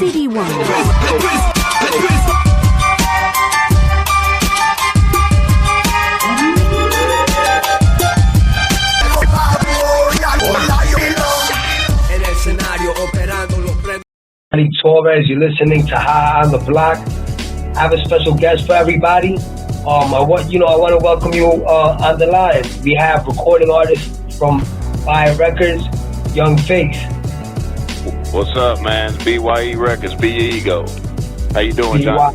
witty one. Torres, you're listening to High on the Block. I have a special guest for everybody. I want to welcome you on the line. We have recording artist from BYE Records, Young Face. What's up, man? It's BYE Records, Be Your Ego. How you doing, John?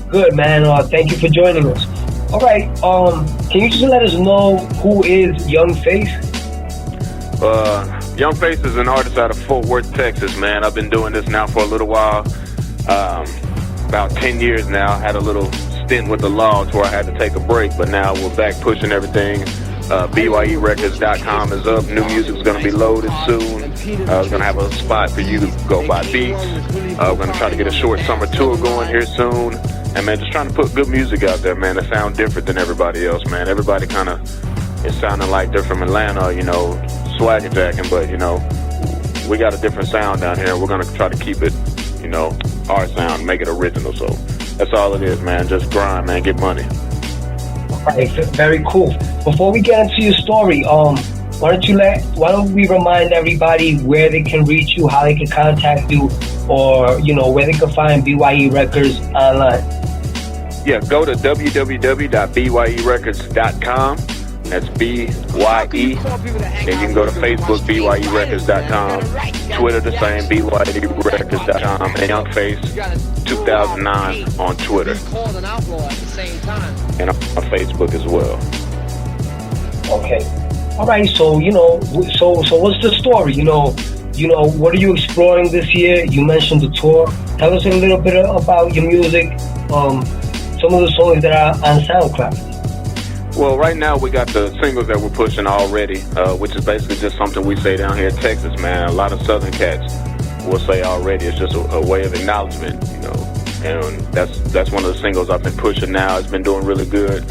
Good, man. Thank you for joining us. All right. Can you just let us know who is Young Face? Young Face is an artist out of Fort Worth, Texas, man. I've been doing this now for a little while, about 10 years now. Had a little stint with the Logs where I had to take a break, but now we're back pushing everything. BYErecords.com is up. New music's going to be loaded soon. We're going to have a spot for you to go buy beats. We're going to try to get a short summer tour going here soon. And, man, just trying to put good music out there, man, that sound different than everybody else, man. Everybody kind of is sounding like they're from Atlanta, you know, swagger jacking, but, you know, we got a different sound down here. We're going to try to keep it, you know, our sound, make it original. So that's all it is, man. Just grind, man. Get money. All right, very cool. Before we get into your story, why don't we remind everybody where they can reach you, how they can contact you, or, you know, where they can find BYE Records online? Yeah, go to www.byerecords.com. That's B-Y-E. And you can go to Facebook, byerecords.com. Twitter, the same, byerecords.com. And Young Face 2009 on Twitter. And on Facebook as well. Okay. All right. So, you know, so what's the story? You know, what are you exploring this year? You mentioned the tour. Tell us a little bit about your music. Some of the songs that are on SoundCloud. Well, right now we got the singles that we're pushing already, which is basically just something we say down here in Texas, man. A lot of Southern cats will say already. It's just a way of acknowledgement, you know. And that's one of the singles I've been pushing now. It's been doing really good.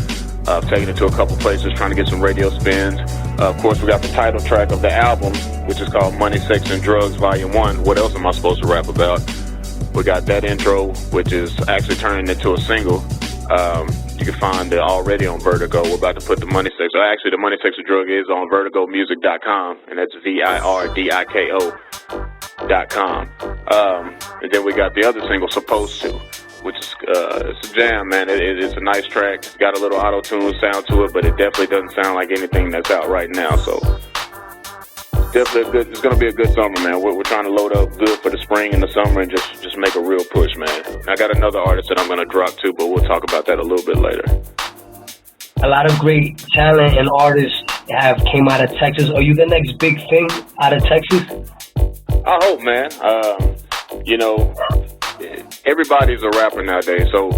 I've taken it to a couple places, trying to get some radio spins. Of course, we got the title track of the album, which is called Money, Sex, and Drugs, Volume 1. What else am I supposed to rap about? We got that intro, which is actually turning into a single. You can find it already on Vertigo. We're about to put the Money, Sex. Actually, the Money, Sex, and Drug is on vertigomusic.com, and that's VIRDIKO.com. And then we got the other single, Supposed To, which is it's a jam, man. It's a nice track. It's got a little auto-tune sound to it, but it definitely doesn't sound like anything that's out right now. So definitely it's going to be a good summer, man. We're trying to load up good for the spring and the summer and just make a real push, man. I got another artist that I'm going to drop too, but we'll talk about that a little bit later. A lot of great talent and artists have came out of Texas. Are you the next big thing out of Texas? I hope, man. You know, everybody's a rapper nowadays, so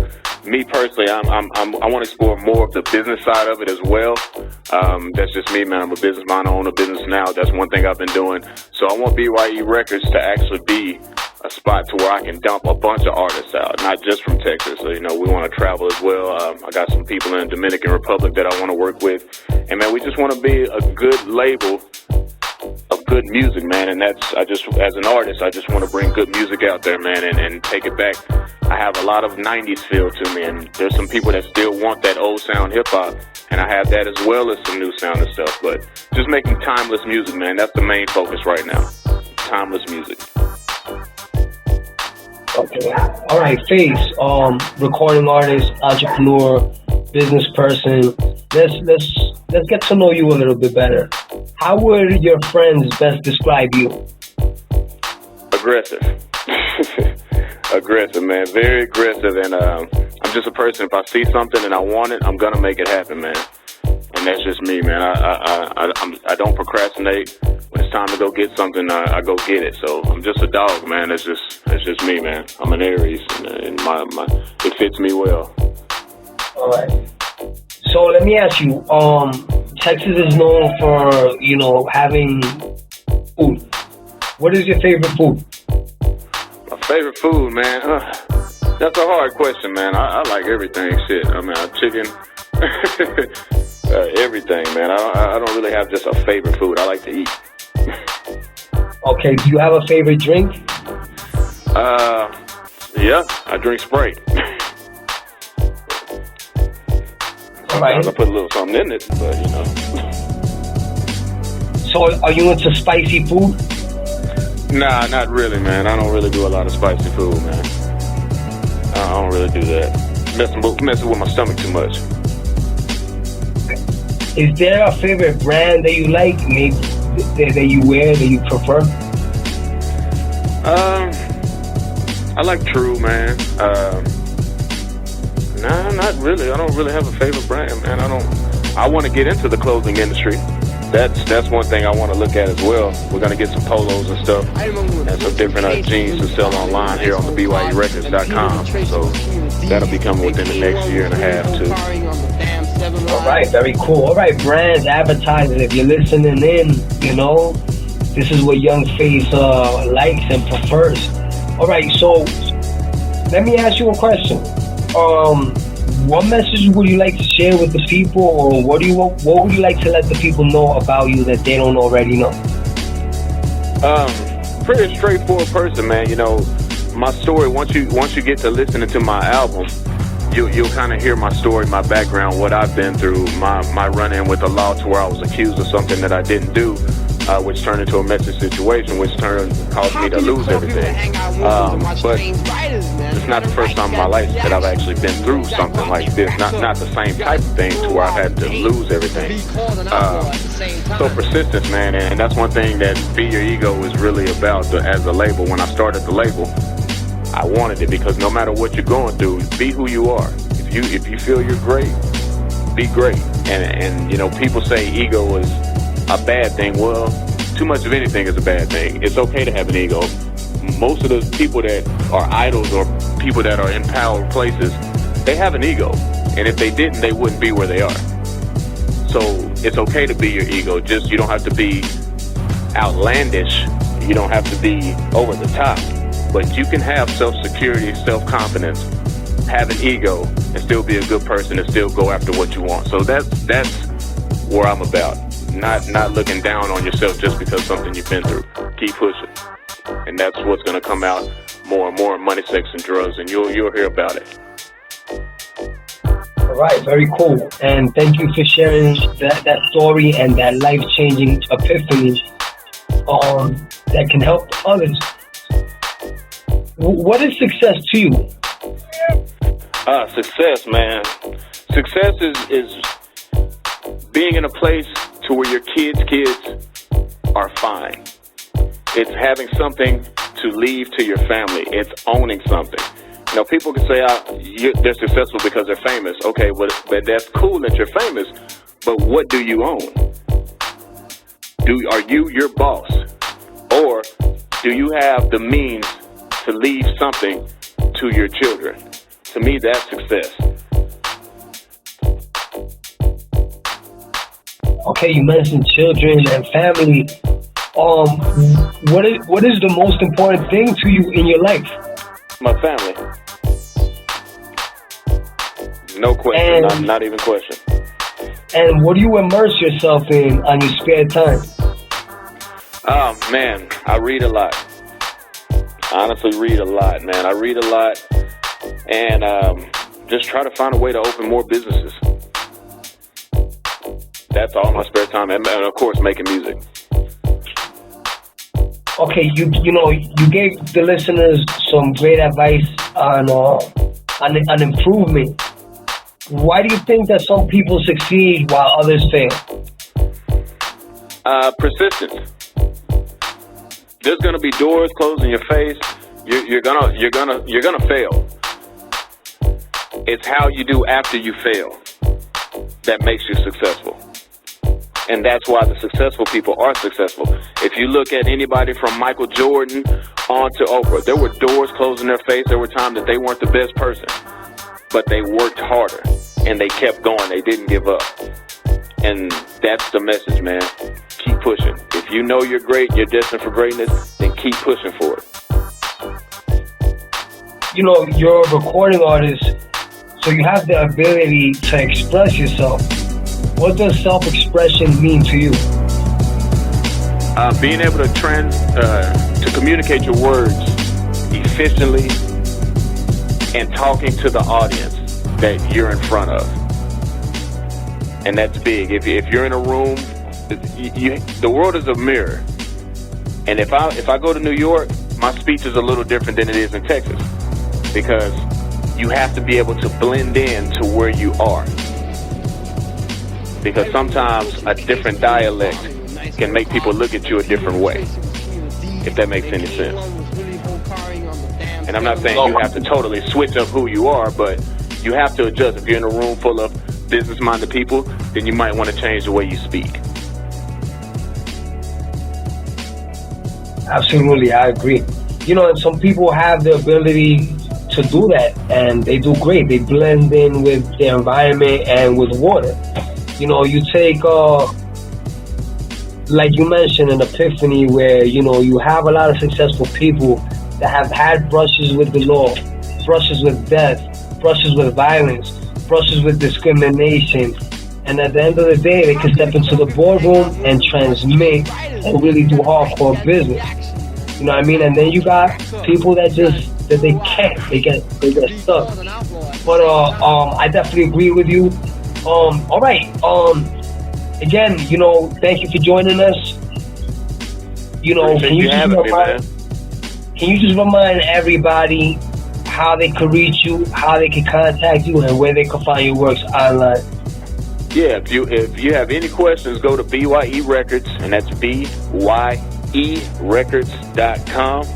me personally, I want to explore more of the business side of it as well. That's just me, man. I'm a business man. I own a business now. That's one thing I've been doing. So I want BYE Records to actually be a spot to where I can dump a bunch of artists out, not just from Texas. So, you know, we want to travel as well. I got some people in the Dominican Republic that I want to work with. And, man, we just want to be a good label of good music, man. And as an artist, I just want to bring good music out there, man, and take it back. I have a lot of 90s feel to me, and there's some people that still want that old sound hip-hop, and I have that as well as some new sound and stuff. But just making timeless music, man, that's the main focus right now. Timeless music. Okay. All right, Face, recording artist, entrepreneur, business person. Let's get to know you a little bit better. How would your friends best describe you? Aggressive. Aggressive, man. Very aggressive. And I'm just a person, if I see something and I want it, I'm going to make it happen, man. And that's just me, man. I don't procrastinate. When it's time to go get something, I go get it. So I'm just a dog, man. That's just me, man. I'm an Aries, and it fits me well. All right. So let me ask you, Texas is known for, you know, having food. What is your favorite food? My favorite food, man? That's a hard question, man. I like everything, shit. I mean, chicken, everything, man. I don't really have just a favorite food. I like to eat. Okay, do you have a favorite drink? Yeah, I drink Sprite. Right. I put a little something in it, but you know. So, are you into spicy food? Nah, not really, man. I don't really do a lot of spicy food, man. I don't really do that. Messing with my stomach too much. Is there a favorite brand that you like, maybe that you wear, that you prefer? I like True, man. Nah, not really. I don't really have a favorite brand, man. I want to get into the clothing industry. That's one thing I want to look at as well. We're gonna get some polos and stuff, and some different jeans to sell online here on the BYURecords.com. So that'll be coming within the next year and a half too. All right, very cool. All right, brands, advertisers, if you're listening in, you know, this is what Young Face likes and prefers. All right, so let me ask you a question. What message would you like to share with the people, or what would you like to let the people know about you that they don't already know? Pretty straightforward person, man. You know, my story. Once you get to listening to my album, you'll kind of hear my story, my background, what I've been through, my run-in with the law to where I was accused of something that I didn't do, which turned into a messy situation, which caused me to lose everything. But it's not the first time in my life that I've actually been through something like this. Not the same type of thing to where I've had to lose everything. So persistence, man, and that's one thing that Be Your Ego is really about as a label. When I started the label, I wanted it because no matter what you're going through, be who you are. If you feel you're great, be great. And you know, people say ego is a bad thing. Well, too much of anything is a bad thing. It's okay to have an ego. Most of the people that are idols or people that are in power places, they have an ego. And if they didn't, they wouldn't be where they are. So it's okay to be your ego. Just you don't have to be outlandish. You don't have to be over the top. But you can have self-security, self-confidence, have an ego, and still be a good person and still go after what you want. So that's where I'm about. Not looking down on yourself just because something you've been through. Keep pushing. And that's what's going to come out more and more, money, sex, and drugs, and you'll hear about it. All right, very cool. And thank you for sharing that story and that life-changing epiphany that can help others. What is success to you? Success, man. Success is being in a place to where your kids are fine. It's having something to leave to your family. It's owning something. You know, people can say they're successful because they're famous. Okay, but that's cool that you're famous, but what do you own? Are you your boss? Or do you have the means to leave something to your children? To me, that's success. Okay, you mentioned children and family. What is the most important thing to you in your life? My family. No question, not even question. And what do you immerse yourself in on your spare time? Oh, man, I read a lot. I honestly read a lot, man. I read a lot and just try to find a way to open more businesses. That's all my spare time, and of course, making music. Okay, you gave the listeners some great advice on improvement. Why do you think that some people succeed while others fail? Persistence. There's gonna be doors closed in your face. You're gonna fail. It's how you do after you fail that makes you successful. And that's why the successful people are successful. If you look at anybody from Michael Jordan on to Oprah, there were doors closed in their face. There were times that they weren't the best person, but they worked harder and they kept going. They didn't give up. And that's the message, man. Keep pushing. If you know you're great, you're destined for greatness, then keep pushing for it. You know, you're a recording artist, so you have the ability to express yourself. What does self-expression mean to you? Being able to communicate your words efficiently and talking to the audience that you're in front of. And that's big. If you're in a room, the world is a mirror. And if I go to New York, my speech is a little different than it is in Texas, because you have to be able to blend in to where you are. Because sometimes a different dialect can make people look at you a different way, if that makes any sense. And I'm not saying you have to totally switch up who you are, but you have to adjust. If you're in a room full of business-minded people, then you might want to change the way you speak. Absolutely, I agree. You know, and some people have the ability to do that, and they do great. They blend in with their environment and with water. You know, you take, like you mentioned, an epiphany where, you know, you have a lot of successful people that have had brushes with the law, brushes with death, brushes with violence, brushes with discrimination. And at the end of the day, they can step into the boardroom and transmit and really do hardcore business. You know what I mean? And then you got people that they can't. They get stuck. But I definitely agree with you. All right. Again, you know, thank you for joining us. You know, can you just remind everybody how they could reach you, how they can contact you, and where they can find your works online? Yeah, if you have any questions, go to BYE Records, and that's BYERecords.com.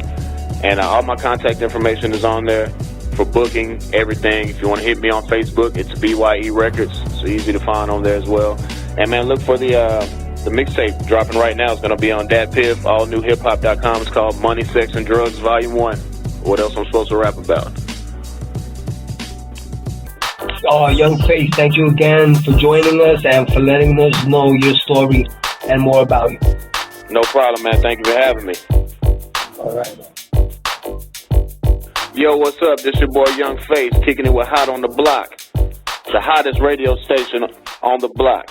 And all my contact information is on there for booking, everything. If you want to hit me on Facebook, it's BYE Records. It's easy to find on there as well. And, man, look for the mixtape dropping right now. It's going to be on DatPiff, allnewhiphop.com. It's called Money, Sex, and Drugs, Volume 1. What else I'm supposed to rap about? Young Face, thank you again for joining us and for letting us know your story and more about you. No problem, man. Thank you for having me. All right. Yo, what's up? This your boy Young Face, kicking it with Hot on the Block, the hottest radio station on the block.